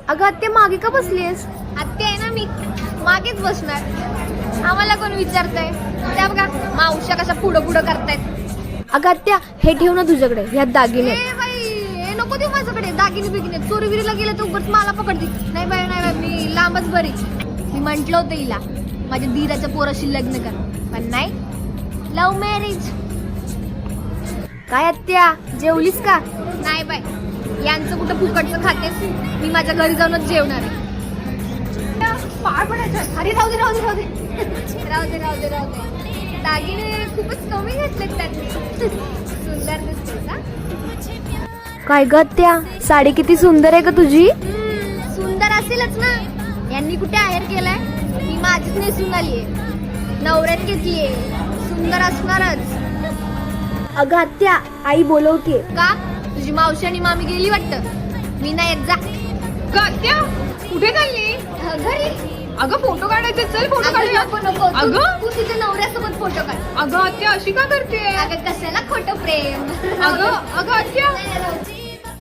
अगं आत्या मागे का बसलीस? आत्या आहे ना मी मागेच बसणार. आम्हाला कोण विचारतंय? त्या बघा मावश्या कशा पुढं पुढं करतायत. अगं आत्या हे ठेव ना तुझ्याकडे, ह्यात दागिने. ए बाई हे नको देऊ माझ्याकडे. दागिने बिगिने चोरी बिरीला गेलं तर उगाच मला पकडते. नाही बाई नाही बाई मी लांबच बरी. मी म्हंटल होतं हिला माझ्या दीराच्या पोराशी लग्न कर, पण नाही, लव्ह मॅरेज. काय आत्या जेवलीस का? नाही बाई यांचं कुठं फुकटचं खातेस. मी माझ्या घरी जाऊनच जेवणार आहे. पाय पडायचं. अरे राहू दे राहू दे राहू दे राहू दे राहू दे राहू दे. दागिने खूपच कमी घातलेत त्यांनी. सुंदर दिसते का? काय ग आत्या साडी किती सुंदर आहे ग तुझी. सुंदर असेलच ना. यांनी कुठे आहेर केलाय? मी माझीच नेसून आलीये, नवऱ्यात घेतलीये, सुंदर असणारच. अगं आत्या आई बोलवते. का तुझी मावशी आणि मामी गेली वाटतं? मी नाही येत जा. आत्या कुठे चालली? घरी. अगं फोटो काढायचे, चल फोटो अगं काढूया. नको नको अगं? तू तुझ्या नवऱ्यासोबत फोटो काढ. अगं आत्या अशी का करते? अगं कशाला खोटं प्रेम. अगं अगं आत्या नाही, राहू दे.